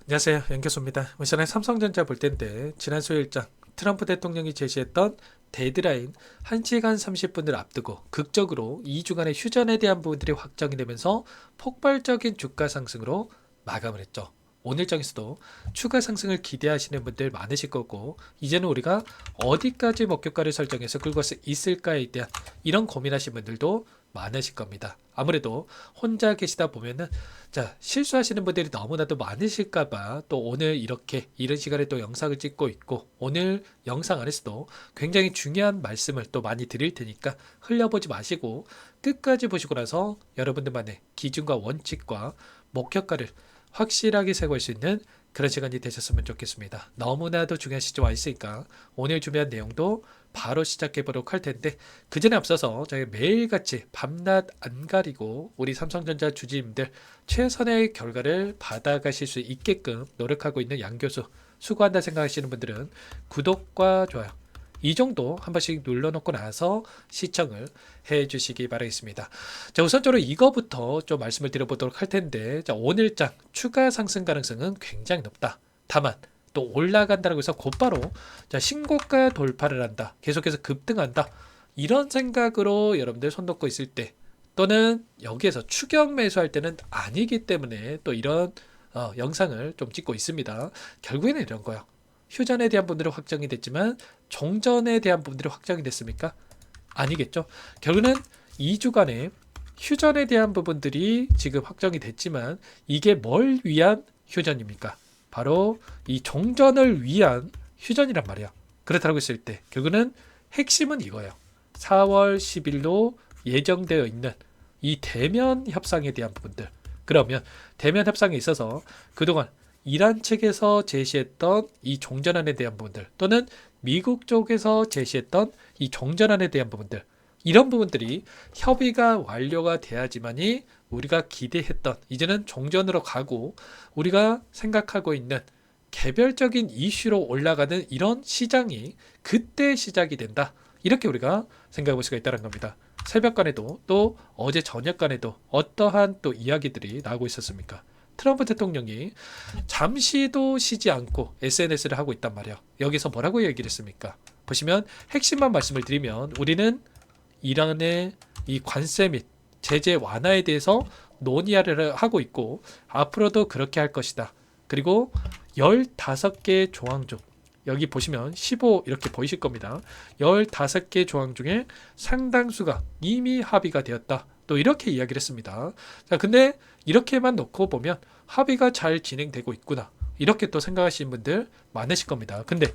안녕하세요. 연교수입니다. 오늘 삼성전자 볼 텐데 지난 수요일장 트럼프 대통령이 제시했던 데드라인 1시간 30분을 앞두고 극적으로 2주간의 휴전에 대한 부분들이 확정이 되면서 폭발적인 주가 상승으로 마감을 했죠. 오늘장에서도 추가 상승을 기대하시는 분들 많으실 거고, 이제는 우리가 어디까지 목표가를 설정해서 끌고 갈 수 있을까에 대한 이런 고민하시는 분들도 많으실 겁니다. 아무래도 혼자 계시다 보면은 실수하시는 분들이 너무나도 많으실까봐 또 오늘 이렇게 이런 시간에 또 영상을 찍고 있고, 오늘 영상 안에서도 굉장히 중요한 말씀을 또 많이 드릴 테니까 흘려보지 마시고 끝까지 보시고 나서 여러분들만의 기준과 원칙과 목표가를 확실하게 세울 수 있는 그런 시간이 되셨으면 좋겠습니다. 너무나도 중요한 시점 와 있으니까 오늘 준비한 내용도 바로 시작해 보도록 할 텐데, 그 전에 앞서서 저희 매일같이 밤낮 안 가리고 우리 삼성전자 주주님들 최선의 결과를 받아가실 수 있게끔 노력하고 있는 양 교수 수고한다 생각하시는 분들은 구독과 좋아요 이 정도 한 번씩 눌러놓고 나서 시청을 해주시기 바라겠습니다. 자, 우선적으로 이거부터 좀 말씀을 드려보도록 할 텐데, 자, 오늘장 추가 상승 가능성은 굉장히 높다. 다만 또 올라간다고 해서 곧바로 신고가 돌파를 한다, 계속해서 급등한다, 이런 생각으로 여러분들 손 놓고 있을 때, 또는 여기에서 추격 매수할 때는 아니기 때문에 또 이런 영상을 좀 찍고 있습니다. 결국에는 이런 거예요. 휴전에 대한 분들은 확정이 됐지만 종전에 대한 분들이 확정이 됐습니까? 아니겠죠. 결국은 2주간의 휴전에 대한 부분들이 지금 확정이 됐지만 이게 뭘 위한 휴전입니까? 바로 이 종전을 위한 휴전이란 말이야. 그렇다고 했을 때 결국은 핵심은 이거예요. 4월 10일로 예정되어 있는 이 대면 협상에 대한 부분들. 그러면 대면 협상에 있어서 그동안 이란 측에서 제시했던 이 종전안에 대한 부분들, 또는 미국 쪽에서 제시했던 이 종전안에 대한 부분들, 이런 부분들이 협의가 완료가 돼야지만이 우리가 기대했던, 이제는 종전으로 가고 우리가 생각하고 있는 개별적인 이슈로 올라가는 이런 시장이 그때 시작이 된다, 이렇게 우리가 생각해 볼 수가 있다는 겁니다. 새벽간에도 또 어제 저녁간에도 어떠한 또 이야기들이 나오고 있었습니까? 트럼프 대통령이 잠시도 쉬지 않고 SNS를 하고 있단 말이에요. 여기서 뭐라고 얘기를 했습니까? 보시면 핵심만 말씀을 드리면, 우리는 이란의 이 관세 및 제재 완화에 대해서 논의를 하고 있고 앞으로도 그렇게 할 것이다. 그리고 15개 조항 중, 여기 보시면 15 이렇게 보이실 겁니다. 15개 조항 중에 상당수가 이미 합의가 되었다, 또 이렇게 이야기를 했습니다. 자, 근데 이렇게만 놓고 보면 합의가 잘 진행되고 있구나, 이렇게 또 생각하시는 분들 많으실 겁니다. 근데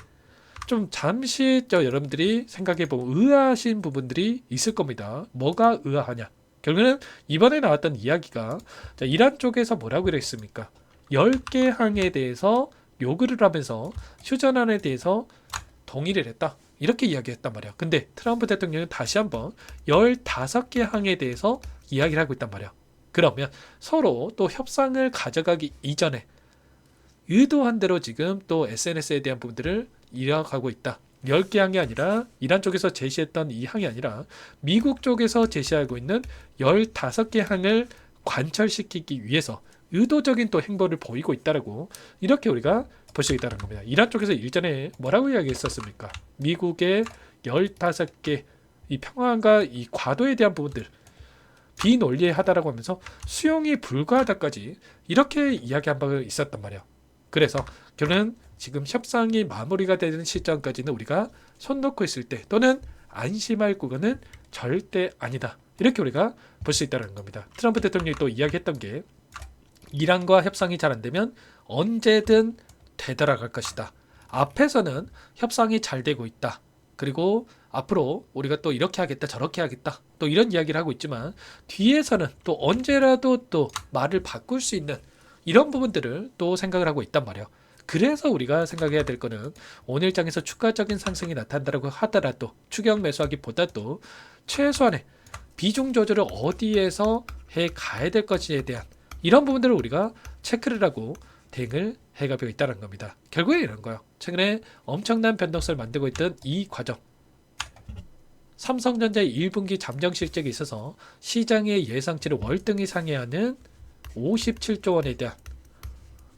좀 잠시 여러분들이 생각해보면 의아하신 부분들이 있을 겁니다. 뭐가 의아하냐? 결국은 이번에 나왔던 이야기가, 이란 쪽에서 뭐라고 그랬습니까? 10개 항에 대해서 요구를 하면서 휴전안에 대해서 동의를 했다, 이렇게 이야기했단 말이야. 근데 트럼프 대통령은 다시 한번 15개 항에 대해서 이야기를 하고 있단 말이야. 그러면 서로 또 협상을 가져가기 이전에 의도한 대로 지금 또 SNS에 대한 부분들을 이어가고 있다. 10개 항이 아니라, 이란 쪽에서 제시했던 이 항이 아니라 미국 쪽에서 제시하고 있는 15개 항을 관철시키기 위해서 의도적인 또 행보를 보이고 있다라고, 이렇게 우리가 볼 수 있다는 겁니다. 이란 쪽에서 일전에 뭐라고 이야기했었습니까? 미국의 15개 이 평화과 이 과도에 대한 부분들 비논리하다라고 하면서 수용이 불가하다까지 이렇게 이야기한 바가 있었단 말이에요. 그래서 결국은 지금 협상이 마무리가 되는 시점까지는 우리가 손 놓고 있을 때, 또는 안심할 구간은 절대 아니다, 이렇게 우리가 볼 수 있다는 겁니다. 트럼프 대통령이 또 이야기했던 게, 이란과 협상이 잘 안 되면 언제든 되돌아갈 것이다. 앞에서는 협상이 잘 되고 있다. 그리고 앞으로 우리가 또 이렇게 하겠다, 저렇게 하겠다, 또 이런 이야기를 하고 있지만 뒤에서는 또 언제라도 또 말을 바꿀 수 있는 이런 부분들을 또 생각을 하고 있단 말이에요. 그래서 우리가 생각해야 될 거는, 오늘장에서 추가적인 상승이 나타난다고 하더라도 추격 매수하기보다도 최소한의 비중 조절을 어디에서 해 가야 될 것인지에 대한 이런 부분들을 우리가 체크를 하고 대응을 해가고 있다는 겁니다. 결국에 이런 거예요. 최근에 엄청난 변동성을 만들고 있던 이 과정, 삼성전자의 1분기 잠정 실적에 있어서 시장의 예상치를 월등히 상회하는 57조 원에 대한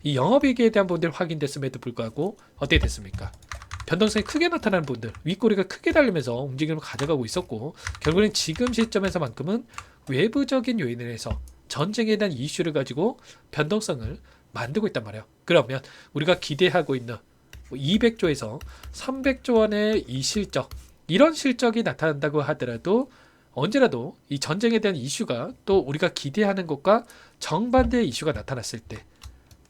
이 영업이익에 대한 부분들이 확인됐음에도 불구하고 어떻게 됐습니까? 변동성이 크게 나타나는 부분들, 윗꼬리가 크게 달리면서 움직임을 가져가고 있었고, 결국엔 지금 시점에서만큼은 외부적인 요인에서 전쟁에 대한 이슈를 가지고 변동성을 만들고 있단 말이에요. 그러면 우리가 기대하고 있는 200조에서 300조 원의 이 실적, 이런 실적이 나타난다고 하더라도 언제라도 이 전쟁에 대한 이슈가 또 우리가 기대하는 것과 정반대의 이슈가 나타났을 때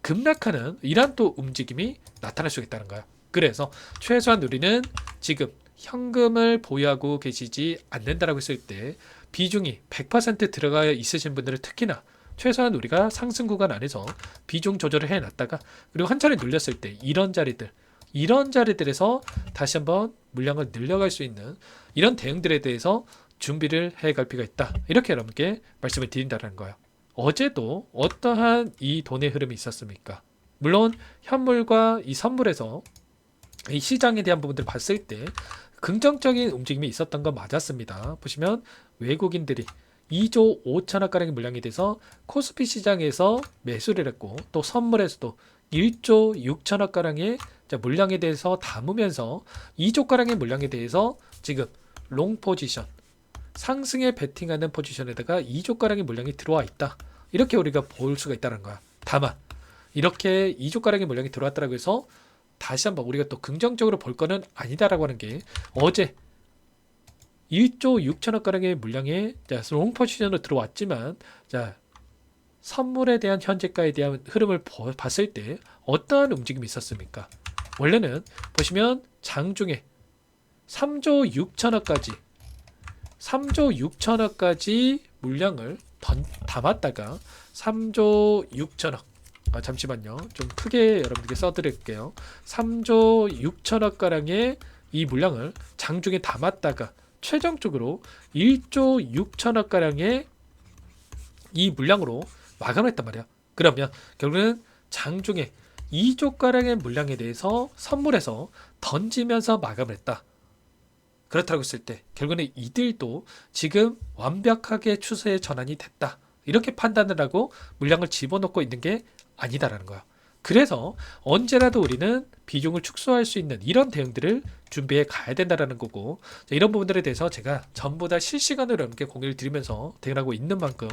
급락하는 이러한 또 움직임이 나타날 수 있다는 거예요. 그래서 최소한 우리는 지금 현금을 보유하고 계시지 않는다라고 했을 때 비중이 100% 들어가 있으신 분들은 특히나 최소한 우리가 상승 구간 안에서 비중 조절을 해놨다가 그리고 한 차례 눌렸을 때 이런 자리들에서 다시 한번 물량을 늘려갈 수 있는 이런 대응들에 대해서 준비를 해갈 필요가 있다. 이렇게 여러분께 말씀을 드린다는 거예요. 어제도 어떠한 이 돈의 흐름이 있었습니까? 물론 현물과 이 선물에서 이 시장에 대한 부분들을 봤을 때 긍정적인 움직임이 있었던 건 맞았습니다. 보시면 외국인들이 2조 5천억가량의 물량이 돼서 코스피 시장에서 매수를 했고 또 선물에서도 1조 6천억가량의 물량에 대해서 담으면서 2조가량의 물량에 대해서 지금 롱 포지션 상승에 베팅하는 포지션에다가 2조가량의 물량이 들어와 있다. 이렇게 우리가 볼 수가 있다는 거야. 다만 이렇게 2조가량의 물량이 들어왔다고 해서 다시 한번 우리가 또 긍정적으로 볼 거는 아니다라고 하는 게 어제 1조 6천억가량의 물량에 롱 포지션으로 들어왔지만 선물에 대한 현재가에 대한 흐름을 봤을 때 어떠한 움직임이 있었습니까? 원래는 보시면 장중에 3조 6천억까지 물량을 담았다가 3조 6천억 잠시만요. 좀 크게 여러분들께 써드릴게요. 3조 6천억가량의 이 물량을 장중에 담았다가 최종적으로 1조 6천억가량의 이 물량으로 마감을 했단 말이야. 그러면 결국은 장중에 2조가량의 물량에 대해서 선물해서 던지면서 마감을 했다. 그렇다고 했을 때 결국은 이들도 지금 완벽하게 추세의 전환이 됐다. 이렇게 판단을 하고 물량을 집어넣고 있는 게 아니다라는 거야. 그래서 언제라도 우리는 비중을 축소할 수 있는 이런 대응들을 준비해 가야 된다라는 거고, 이런 부분들에 대해서 제가 전부 다 실시간으로 여러분께 공유를 드리면서 대응하고 있는 만큼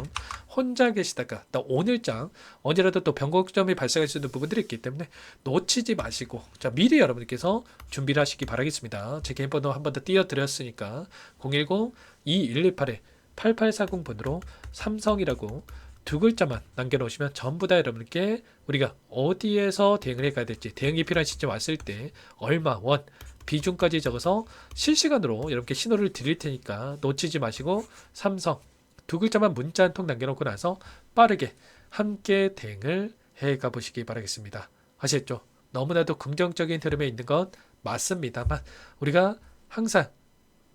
혼자 계시다가 또 오늘장 언제라도 또 변곡점이 발생할 수 있는 부분들이 있기 때문에 놓치지 마시고 미리 여러분께서 준비를 하시기 바라겠습니다. 제 개인 번호 한 번 더 띄워드렸으니까 010-2118-8840번으로 삼성이라고 두 글자만 남겨놓으시면 전부 다 여러분께 우리가 어디에서 대응을 해가야 될지, 대응이 필요한 시점 왔을 때 얼마, 원, 비중까지 적어서 실시간으로 여러분께 신호를 드릴 테니까 놓치지 마시고 삼성 두 글자만 문자 한 통 남겨놓고 나서 빠르게 함께 대응을 해가 보시기 바라겠습니다. 아시겠죠? 너무나도 긍정적인 흐름에 있는 건 맞습니다만 우리가 항상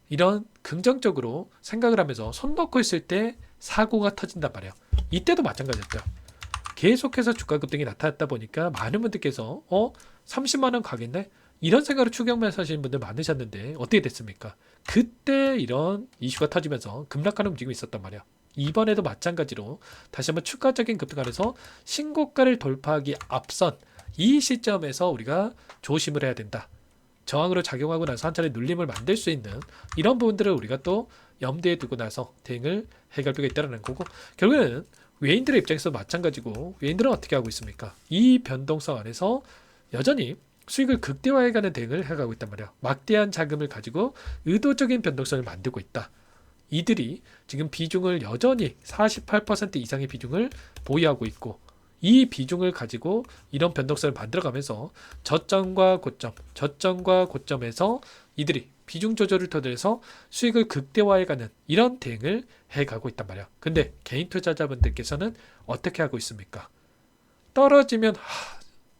이런 긍정적으로 생각을 하면서 손 놓고 있을 때 사고가 터진단 말이에요. 이때도 마찬가지였죠. 계속해서 주가 급등이 나타났다 보니까 많은 분들께서 30만 원 가겠네? 이런 생각으로 추격만 하시는 분들 많으셨는데 어떻게 됐습니까? 그때 이런 이슈가 터지면서 급락하는 움직임이 있었단 말이야. 이번에도 마찬가지로 다시 한번 추가적인 급등 안에서 신고가를 돌파하기 앞선 이 시점에서 우리가 조심을 해야 된다. 저항으로 작용하고 나서 한 차례 눌림을 만들 수 있는 이런 부분들을 우리가 또 염두에 두고 나서 대응을 해갈 필요가 있다는 거고, 결국에는 외인들의 입장에서 마찬가지고, 외인들은 어떻게 하고 있습니까? 이 변동성 안에서 여전히 수익을 극대화해가는 대응을 해가고 있단 말이야. 막대한 자금을 가지고 의도적인 변동성을 만들고 있다. 이들이 지금 비중을 여전히 48% 이상의 비중을 보유하고 있고, 이 비중을 가지고 이런 변동성을 만들어가면서 저점과 고점에서 이들이 비중 조절을 통해서 수익을 극대화해가는 이런 대응을 해가고 있단 말이야. 근데 개인 투자자분들께서는 어떻게 하고 있습니까? 떨어지면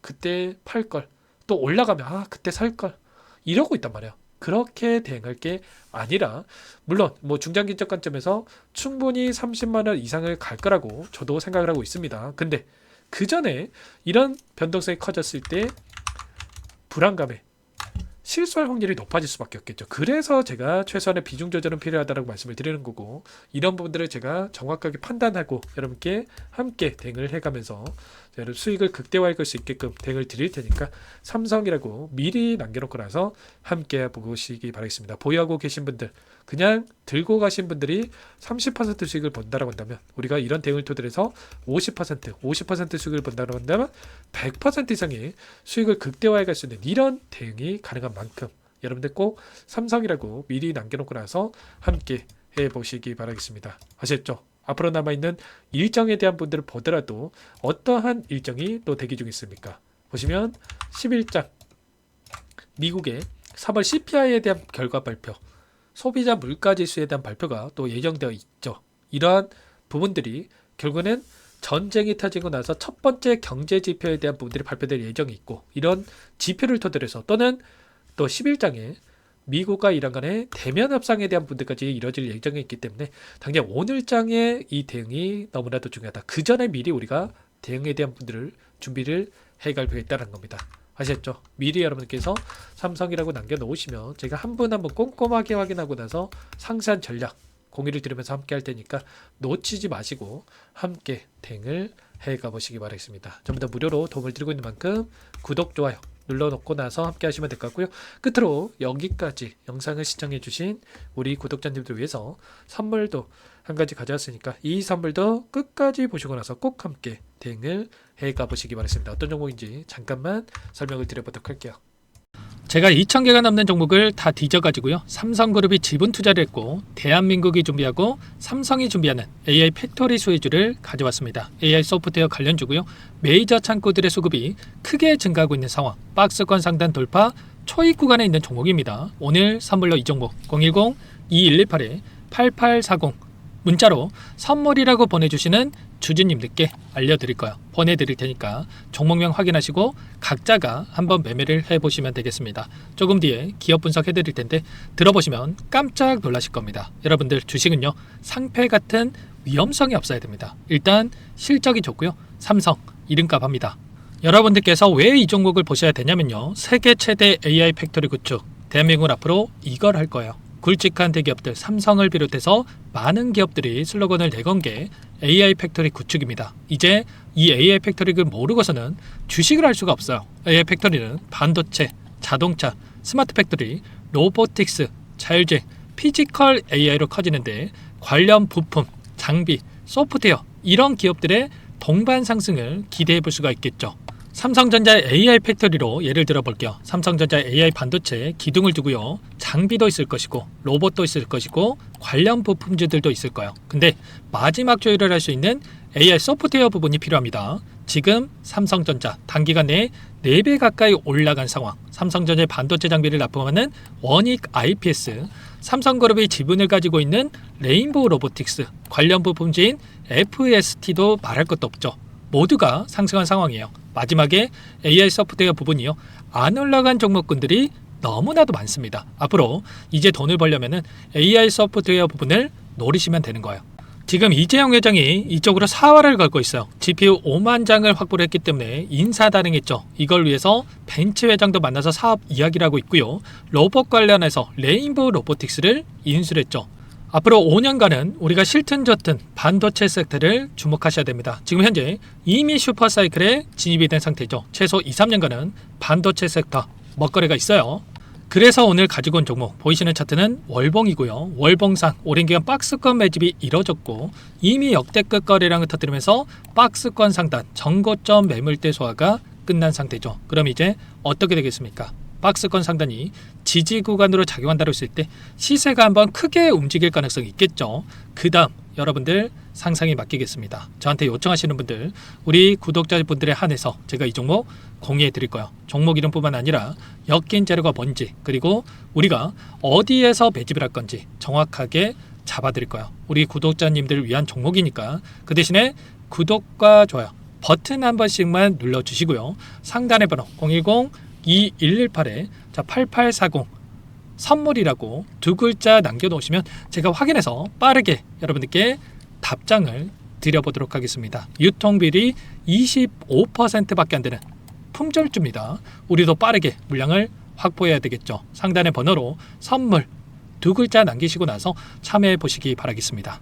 그때 팔걸, 또 올라가면 그때 살걸, 이러고 있단 말이야. 그렇게 대응할 게 아니라, 물론 중장기적 관점에서 충분히 30만 원 이상을 갈 거라고 저도 생각을 하고 있습니다. 근데 그 전에 이런 변동성이 커졌을 때 불안감에 실수할 확률이 높아질 수밖에 없겠죠. 그래서 제가 최소한의 비중 조절은 필요하다고 말씀을 드리는 거고, 이런 부분들을 제가 정확하게 판단하고 여러분께 함께 대응을 해가면서 여러분 수익을 극대화할 수 있게끔 대응을 드릴 테니까 삼성이라고 미리 남겨놓고 나서 함께 보시기 바라겠습니다. 보유하고 계신 분들, 그냥 들고 가신 분들이 30% 수익을 본다라고 한다면, 우리가 이런 대응을 토대로 해서 50% 수익을 본다라고 한다면 100% 이상의 수익을 극대화해 갈 수 있는 이런 대응이 가능한 만큼 여러분들 꼭 삼성이라고 미리 남겨놓고 나서 함께 해보시기 바라겠습니다. 아셨죠? 앞으로 남아있는 일정에 대한 분들을 보더라도 어떠한 일정이 또 대기 중에 있습니까? 보시면 11장 미국의 3월 CPI에 대한 결과 발표, 소비자 물가지수에 대한 발표가 또 예정되어 있죠. 이러한 부분들이 결국에는 전쟁이 터지고 나서 첫 번째 경제 지표에 대한 부분들이 발표될 예정이 있고, 이런 지표를 토대로 해서 또는 또 11장에 미국과 이란 간의 대면 협상에 대한 부분들까지 이뤄질 예정이 있기 때문에 당장 오늘장의 이 대응이 너무나도 중요하다. 그 전에 미리 우리가 대응에 대한 부분들을 준비를 해갈 필요가 있다는 겁니다. 아셨죠? 미리 여러분께서 삼성이라고 남겨놓으시면 제가 한 분 한 분 꼼꼼하게 확인하고 나서 상세한 전략 공유를 드리면서 함께 할 테니까 놓치지 마시고 함께 대응을 해가 보시기 바라겠습니다. 전부 다 무료로 도움을 드리고 있는 만큼 구독, 좋아요 눌러놓고 나서 함께 하시면 될 것 같고요. 끝으로 여기까지 영상을 시청해 주신 우리 구독자님들 위해서 선물도 한 가지 가져왔으니까 이 선물도 끝까지 보시고 나서 꼭 함께 대응을 해가 보시기 바라겠습니다. 어떤 종목인지 잠깐만 설명을 드려보도록 할게요. 제가 2,000개가 넘는 종목을 다 뒤져가지고요. 삼성그룹이 지분 투자를 했고 대한민국이 준비하고 삼성이 준비하는 AI 팩토리 소유주를 가져왔습니다. AI 소프트웨어 관련주고요. 메이저 창구들의 수급이 크게 증가하고 있는 상황, 박스권 상단 돌파 초입 구간에 있는 종목입니다. 오늘 선물로 이 종목 010-2118-8840 문자로 선물이라고 보내주시는 주주님들께 알려드릴 거예요. 보내드릴 테니까 종목명 확인하시고 각자가 한번 매매를 해보시면 되겠습니다. 조금 뒤에 기업 분석해드릴 텐데 들어보시면 깜짝 놀라실 겁니다. 여러분들 주식은요, 상패 같은 위험성이 없어야 됩니다. 일단 실적이 좋고요. 삼성 이름값 합니다. 여러분들께서 왜 이 종목을 보셔야 되냐면요, 세계 최대 AI 팩토리 구축, 대한민국은 앞으로 이걸 할 거예요. 굵직한 대기업들 삼성을 비롯해서 많은 기업들이 슬로건을 내건 게 AI 팩토리 구축입니다. 이제 이 AI 팩토리를 모르고서는 주식을 할 수가 없어요. AI 팩토리는 반도체, 자동차, 스마트 팩토리, 로보틱스, 자율주행, 피지컬 AI로 커지는데 관련 부품, 장비, 소프트웨어 이런 기업들의 동반 상승을 기대해 볼 수가 있겠죠. 삼성전자의 AI 팩토리로 예를 들어 볼게요. 삼성전자의 AI 반도체에 기둥을 두고요. 장비도 있을 것이고 로봇도 있을 것이고 관련 부품주들도 있을 거예요. 근데 마지막 조율을 할 수 있는 AI 소프트웨어 부분이 필요합니다. 지금 삼성전자 단기간 내에 4배 가까이 올라간 상황, 삼성전자의 반도체 장비를 납품하는 원익 IPS, 삼성그룹이 지분을 가지고 있는 레인보우 로보틱스, 관련 부품주인 FST도 말할 것도 없죠. 모두가 상승한 상황이에요. 마지막에 AI 소프트웨어 부분이요, 안 올라간 종목군들이 너무나도 많습니다. 앞으로 이제 돈을 벌려면 AI 소프트웨어 부분을 노리시면 되는 거예요. 지금 이재용 회장이 이쪽으로 사활을 걸고 있어요. GPU 5만 장을 확보를 했기 때문에 인사다능했죠. 이걸 위해서 벤츠 회장도 만나서 사업 이야기를 하고 있고요. 로봇 관련해서 레인보우 로보틱스를 인수를 했죠. 앞으로 5년간은 우리가 싫든 좋든 반도체 섹터를 주목하셔야 됩니다. 지금 현재 이미 슈퍼사이클에 진입이 된 상태죠. 최소 2-3년간은 반도체 섹터 먹거리가 있어요. 그래서 오늘 가지고 온 종목 보이시는 차트는 월봉이고요. 월봉상 오랜 기간 박스권 매집이 이뤄졌고 이미 역대급 거래량을 터뜨리면서 박스권 상단 정고점 매물대 소화가 끝난 상태죠. 그럼 이제 어떻게 되겠습니까? 박스권 상단이 지지 구간으로 작용한다고 했을 때 시세가 한번 크게 움직일 가능성이 있겠죠. 그 다음 여러분들 상상에 맡기겠습니다. 저한테 요청하시는 분들, 우리 구독자분들에 한해서 제가 이 종목 공유해 드릴 거예요. 종목 이름뿐만 아니라 엮인 재료가 뭔지, 그리고 우리가 어디에서 매집을 할 건지 정확하게 잡아 드릴 거예요. 우리 구독자님들을 위한 종목이니까 그 대신에 구독과 좋아요 버튼 한 번씩만 눌러주시고요. 상단의 번호 010-2118-8840 선물이라고 2글자 남겨놓으시면 제가 확인해서 빠르게 여러분들께 답장을 드려보도록 하겠습니다. 유통비리 25%밖에 안 되는 품절주입니다. 우리도 빠르게 물량을 확보해야 되겠죠. 상단의 번호로 선물 2글자 남기시고 나서 참여해 보시기 바라겠습니다.